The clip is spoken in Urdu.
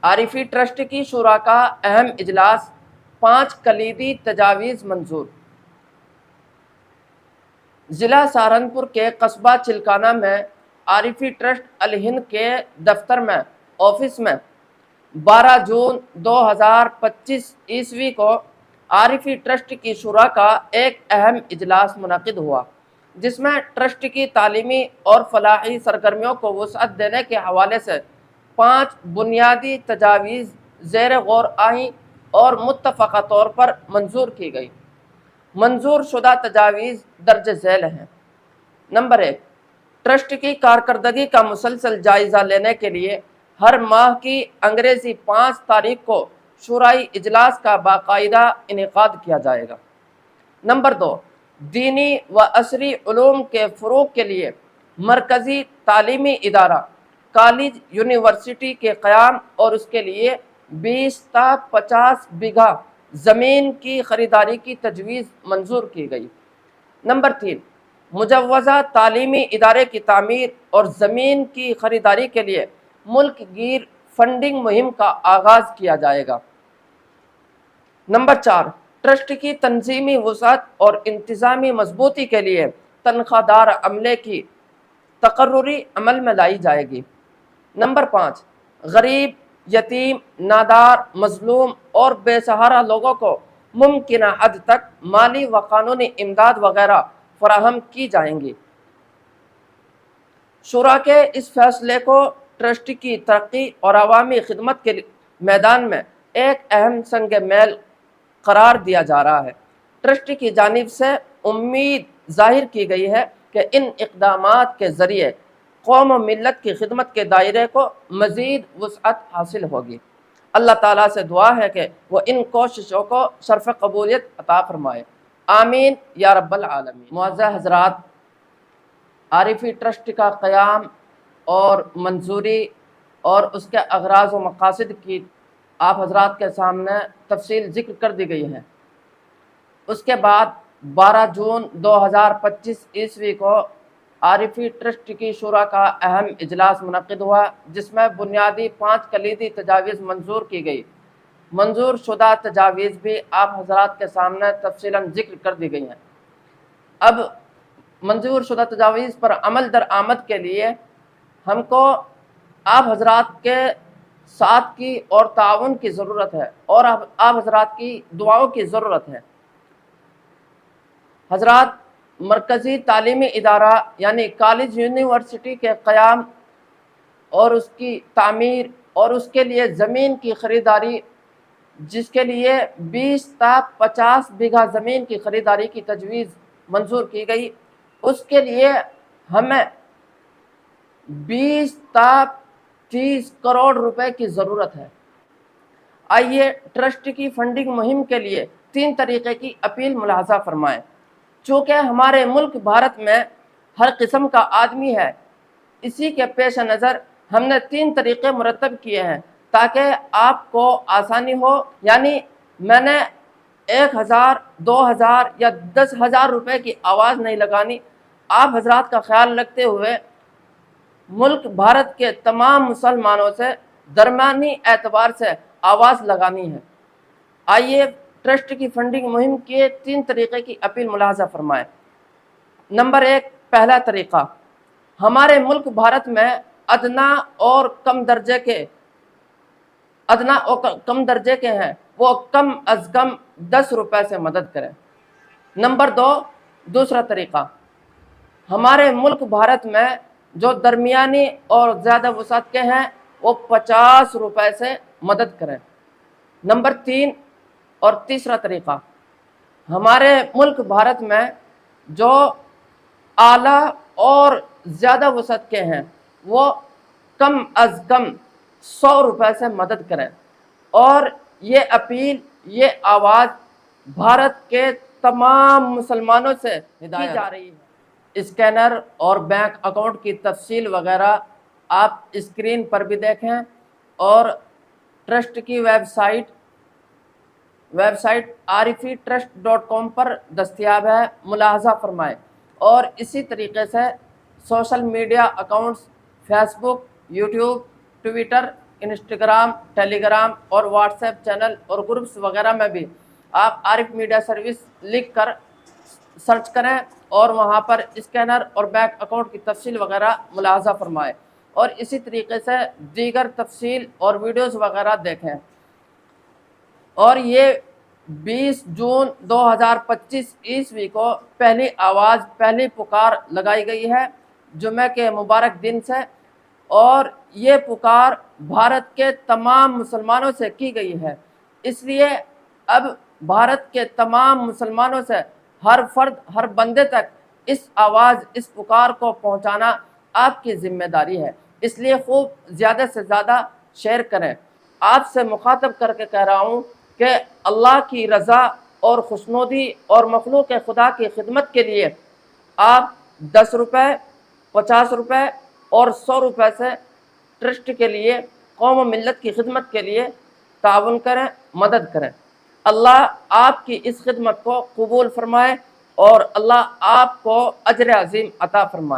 عارفی ٹرسٹ کی شورا کا اہم اجلاس، 5 کلیدی تجاویز منظور۔ ضلع سہارنپور کے قصبہ چلکانہ میں عارفی ٹرسٹ الہند کے دفتر میں آفس میں 12 جون 2025 عیسوی کو عارفی ٹرسٹ کی شورا کا ایک اہم اجلاس منعقد ہوا، جس میں ٹرسٹ کی تعلیمی اور فلاحی سرگرمیوں کو وسعت دینے کے حوالے سے 5 بنیادی تجاویز زیر غور آئیں اور متفقہ طور پر منظور کی گئی۔ منظور شدہ تجاویز درج ذیل ہیں۔ نمبر 1، ٹرسٹ کی کارکردگی کا مسلسل جائزہ لینے کے لیے ہر ماہ کی انگریزی 5 تاریخ کو شورائی اجلاس کا باقاعدہ انعقاد کیا جائے گا۔ نمبر 2، دینی و عصری علوم کے فروغ کے لیے مرکزی تعلیمی ادارہ کالج یونیورسٹی کے قیام اور اس کے لیے 20 تا 50 بیگھہ زمین کی خریداری کی تجویز منظور کی گئی۔ نمبر 3، مجوزہ تعلیمی ادارے کی تعمیر اور زمین کی خریداری کے لیے ملک گیر فنڈنگ مہم کا آغاز کیا جائے گا۔ نمبر 4، ٹرسٹ کی تنظیمی وسعت اور انتظامی مضبوطی کے لیے تنخواہ دار عملے کی تقرری عمل میں لائی جائے گی۔ نمبر 5، غریب، یتیم، نادار، مظلوم اور بے سہارا لوگوں کو ممکنہ حد تک مالی و قانونی امداد وغیرہ فراہم کی جائیں گی۔ شورا کے اس فیصلے کو ٹرسٹ کی ترقی اور عوامی خدمت کے میدان میں ایک اہم سنگ میل قرار دیا جا رہا ہے۔ ٹرسٹ کی جانب سے امید ظاہر کی گئی ہے کہ ان اقدامات کے ذریعے قوم و ملت کی خدمت کے دائرے کو مزید وسعت حاصل ہوگی۔ اللہ تعالیٰ سے دعا ہے کہ وہ ان کوششوں کو شرف قبولیت عطا فرمائے، آمین یا رب العالمین۔ معزز حضرات، عارفی ٹرسٹ کا قیام اور منظوری اور اس کے اغراض و مقاصد کی آپ حضرات کے سامنے تفصیل ذکر کر دی گئی ہے۔ اس کے بعد 12 جون 2025 عیسوی کو عارفی ٹرسٹ کی شورا کا اہم اجلاس منعقد ہوا، جس میں بنیادی 5 کلیدی تجاویز منظور کی گئی۔ منظور شدہ تجاویز بھی آپ حضرات کے سامنے تفصیلاً ذکر کر دی گئی ہیں۔ اب منظور شدہ تجاویز پر عمل درآمد کے لیے ہم کو آپ حضرات کے ساتھ کی اور تعاون کی ضرورت ہے، اور آپ حضرات کی دعاؤں کی ضرورت ہے۔ حضرات، مرکزی تعلیمی ادارہ یعنی کالج یونیورسٹی کے قیام اور اس کی تعمیر اور اس کے لیے زمین کی خریداری، جس کے لیے 20 تا 50 بیگھہ زمین کی خریداری کی تجویز منظور کی گئی، اس کے لیے ہمیں 20 تا 30 کروڑ روپے کی ضرورت ہے۔ آئیے ٹرسٹ کی فنڈنگ مہم کے لیے 3 طریقے کی اپیل ملاحظہ فرمائیں۔ چونکہ ہمارے ملک بھارت میں ہر قسم کا آدمی ہے، اسی کے پیش نظر ہم نے 3 طریقے مرتب کیے ہیں تاکہ آپ کو آسانی ہو۔ یعنی میں نے 1000، 2000 یا 10,000 روپے کی آواز نہیں لگانی، آپ حضرات کا خیال رکھتے ہوئے ملک بھارت کے تمام مسلمانوں سے درمیانی اعتبار سے آواز لگانی ہے۔ آئیے ٹرسٹ کی فنڈنگ مہم کے 3 طریقے کی اپیل ملاحظہ فرمائیں۔ نمبر 1، پہلا طریقہ، ہمارے ملک بھارت میں ادنا اور کم درجے کے ہیں، وہ کم از کم 10 روپے سے مدد کریں۔ نمبر 2، دوسرا طریقہ، ہمارے ملک بھارت میں جو درمیانی اور زیادہ وسعت کے ہیں وہ 50 روپے سے مدد کریں۔ نمبر 3 اور تیسرا طریقہ، ہمارے ملک بھارت میں جو اعلیٰ اور زیادہ وسعت کے ہیں وہ کم از کم 100 روپے سے مدد کریں۔ اور یہ اپیل، یہ آواز بھارت کے تمام مسلمانوں سے ہدایت جا رہی ہے۔ اسکینر اور بینک اکاؤنٹ کی تفصیل وغیرہ آپ اسکرین پر بھی دیکھیں، اور ٹرسٹ کی ویب سائٹ arifytrust.com پر دستیاب ہے، ملاحظہ فرمائیں۔ اور اسی طریقے سے سوشل میڈیا اکاؤنٹس، فیس بک، یوٹیوب، ٹویٹر انسٹاگرام، ٹیلی گرام اور واٹس ایپ چینل اور گروپس وغیرہ میں بھی آپ عارف میڈیا سروس لکھ کر سرچ کریں اور وہاں پر اسکینر اور بینک اکاؤنٹ کی تفصیل وغیرہ ملاحظہ فرمائیں اور اسی طریقے سے دیگر تفصیل اور ویڈیوز وغیرہ دیکھیں۔ اور یہ 20 جون 2025 عیسوی کو پہلی آواز، پہلی پکار لگائی گئی ہے جمعہ کے مبارک دن سے، اور یہ پکار بھارت کے تمام مسلمانوں سے کی گئی ہے۔ اس لیے اب بھارت کے تمام مسلمانوں سے ہر فرد، ہر بندے تک اس آواز، اس پکار کو پہنچانا آپ کی ذمہ داری ہے۔ اس لیے خوب زیادہ سے زیادہ شیئر کریں۔ آپ سے مخاطب کر کے کہہ رہا ہوں کہ اللہ کی رضا اور خوشنودی اور مخلوق خدا کی خدمت کے لیے آپ 10 روپے، 50 روپے اور 100 روپے سے ٹرسٹ کے لیے، قوم و ملت کی خدمت کے لیے تعاون کریں، مدد کریں۔ اللہ آپ کی اس خدمت کو قبول فرمائے اور اللہ آپ کو اجر عظیم عطا فرمائے۔